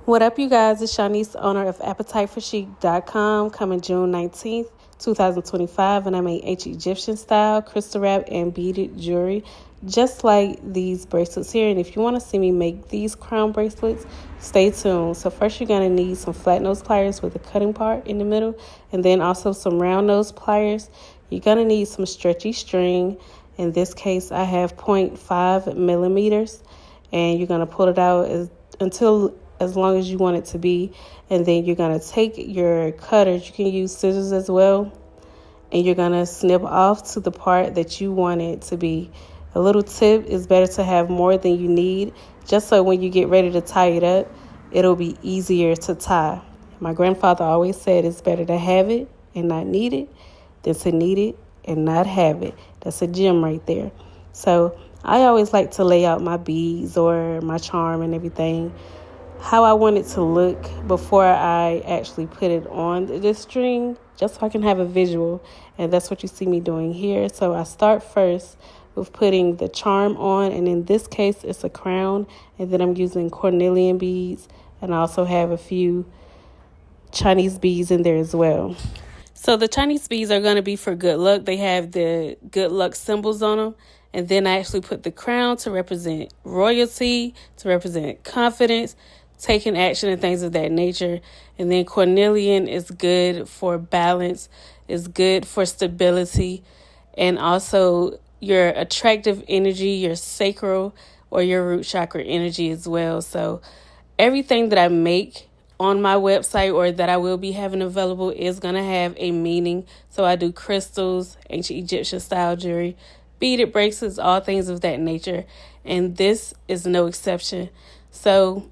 What up, you guys? It's Shanice, owner of AppetiteForChic.com, coming June 19th, 2025, and I make Egyptian style, crystal wrap, and beaded jewelry, just like these bracelets here. And if you want to see me make these crown bracelets, stay tuned. So first, you're going to need some flat nose pliers with a cutting part in the middle, and then also some round nose pliers. You're going to need some stretchy string. In this case, I have 0.5 millimeters, and you're going to pull it out as long as you want it to be. And then you're going to take your cutters, you can use scissors as well, and you're going to snip off to the part that you want it to be. A little tip is better to have more than you need, just so when you get ready to tie it up, it'll be easier to tie. My grandfather always said it's better to have it and not need it than to need it and not have it. That's a gem right there. So I always like to lay out my beads or my charm and everything how I want it to look before I actually put it on the string, just so I can have a visual. And that's what you see me doing here. So I start first with putting the charm on, and in this case it's a crown, and then I'm using cornelian beads, and I also have a few Chinese beads in there as well. So the Chinese beads are going to be for good luck. They have the good luck symbols on them. And then I actually put the crown to represent royalty, to represent confidence, taking action and things of that nature. And then cornelian is good for balance, is good for stability, and also your attractive energy, your sacral or your root chakra energy as well. So everything that I make on my website or that I will be having available is going to have a meaning. So I do crystals, ancient Egyptian style jewelry, beaded bracelets, all things of that nature. And this is no exception. So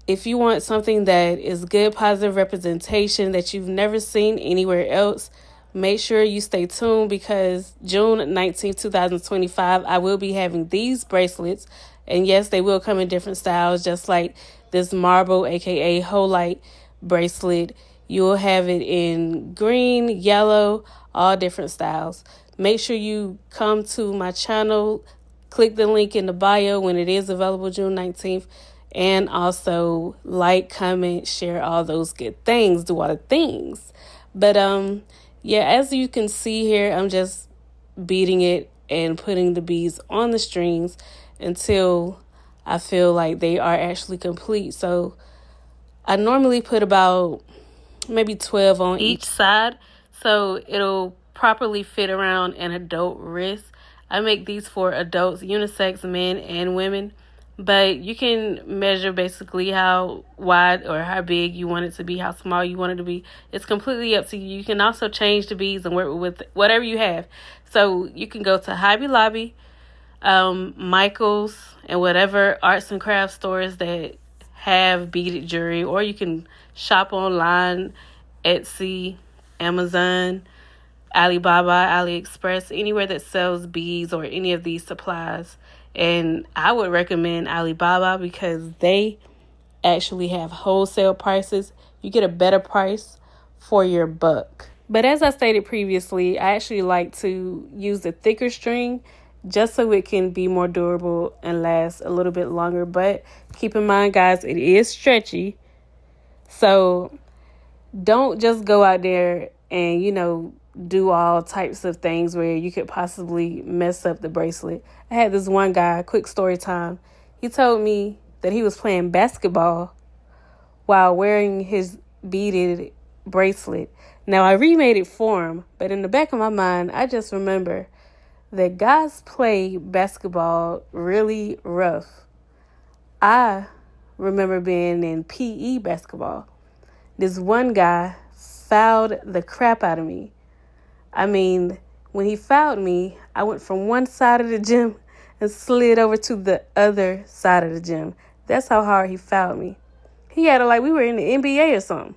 if you want something that is good, positive representation that you've never seen anywhere else, make sure you stay tuned, because June 19th, 2025, I will be having these bracelets. And yes, they will come in different styles, just like this marble, aka whole light bracelet. You'll have it in green, yellow, all different styles. Make sure you come to my channel, click the link in the bio when it is available June 19th. And also like, comment, share, all those good things, do all the things. But yeah, as you can see here, I'm just beading it and putting the beads on the strings until I feel like they are actually complete. So I normally put about maybe 12 on each side, so it'll properly fit around an adult wrist. I make these for adults, unisex, men and women. But you can measure basically how wide or how big you want it to be, how small you want it to be. It's completely up to you. You can also change the beads and work with whatever you have. So you can go to Hobby Lobby, Michael's, and whatever arts and crafts stores that have beaded jewelry. Or you can shop online, Etsy, Amazon, Alibaba, AliExpress, anywhere that sells beads or any of these supplies. And I would recommend Alibaba because they actually have wholesale prices. You get a better price for your buck. But as I stated previously, I actually like to use the thicker string just so it can be more durable and last a little bit longer. But keep in mind, guys, it is stretchy. So don't just go out there and, do all types of things where you could possibly mess up the bracelet. I had this one guy, quick story time. He told me that he was playing basketball while wearing his beaded bracelet. Now, I remade it for him, but in the back of my mind, I just remember that guys play basketball really rough. I remember being in PE basketball. This one guy fouled the crap out of me. I mean, when he fouled me, I went from one side of the gym and slid over to the other side of the gym. That's how hard he fouled me. He had it like we were in the NBA or something.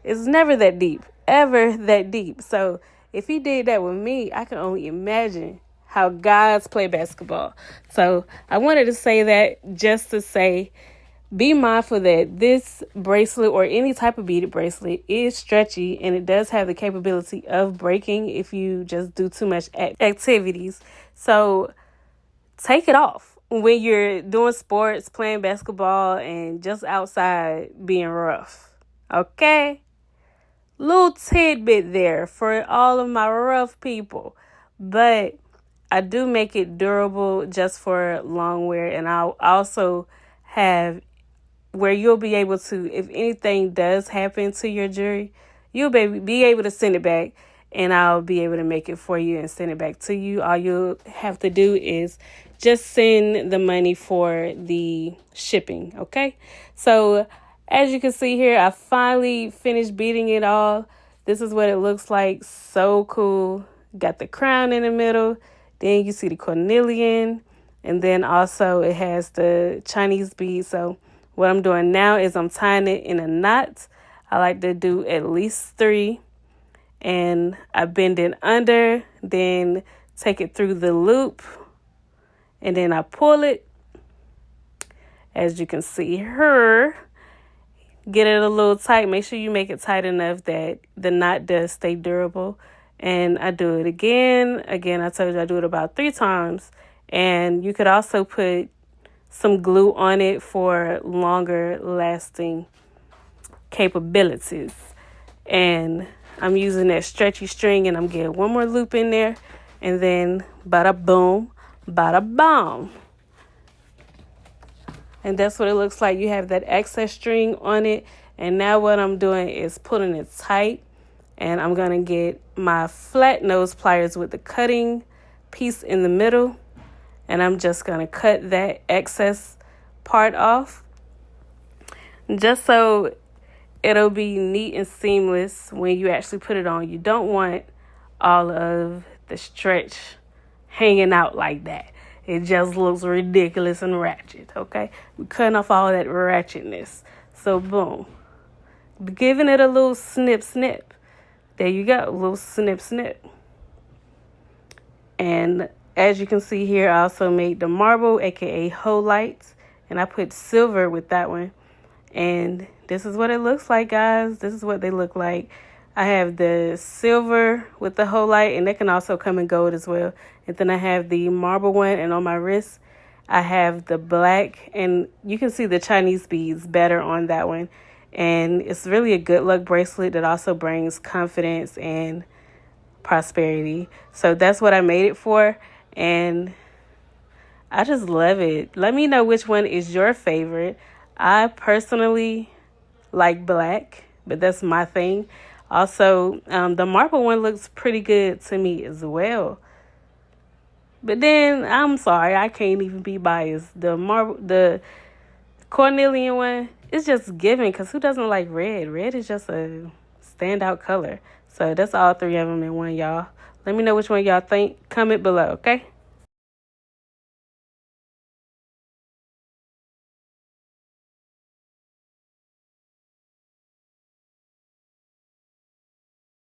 It's never that deep, ever that deep. So if he did that with me, I can only imagine how guys play basketball. So I wanted to say that just to say, be mindful that this bracelet or any type of beaded bracelet is stretchy, and it does have the capability of breaking if you just do too much activities. So take it off. when you're doing sports, playing basketball, and just outside being rough. Okay? Little tidbit there for all of my rough people. But I do make it durable just for long wear. And I'll also have where you'll be able to, if anything does happen to your jewelry, you'll be able to send it back, and I'll be able to make it for you and send it back to you. All you'll have to do is just send the money for the shipping, okay? So as you can see here, I finally finished beading it all. This is what it looks like. So cool. Got the crown in the middle. Then you see the cornelian. And then also it has the Chinese bead. So what I'm doing now is I'm tying it in a knot. I like to do at least 3. And I bend it under, then take it through the loop. And then I pull it. As you can see here. Get it a little tight. Make sure you make it tight enough that the knot does stay durable. And I do it again. Again, I told you I do it about 3 times. And you could also put some glue on it for longer lasting capabilities. And I'm using that stretchy string, and I'm getting one more loop in there. And then bada boom, bada boom. And that's what it looks like. You have that excess string on it. And now what I'm doing is pulling it tight. And I'm going to get my flat nose pliers with the cutting piece in the middle. And I'm just going to cut that excess part off. Just so it'll be neat and seamless when you actually put it on. You don't want all of the stretch hanging out like that. It just looks ridiculous and ratchet, okay? We're cutting off all that ratchetness. So, boom. Giving it a little snip, snip. There you go, a little snip, snip. And as you can see here, I also made the marble, aka whole lights. And I put silver with that one. And this is what it looks like, guys. This is what they look like. I have the silver with the whole light, and they can also come in gold as well. And then I have the marble one, and on my wrist, I have the black, and you can see the Chinese beads better on that one. And it's really a good luck bracelet that also brings confidence and prosperity. So that's what I made it for, and I just love it. Let me know which one is your favorite. I personally like black, but that's my thing. Also, the marble one looks pretty good to me as well. But then, I'm sorry, I can't even be biased. The cornelian one, it's just giving, because who doesn't like red? Red is just a standout color. So that's all 3 of them in one, y'all. Let me know which one y'all think. Comment below, okay?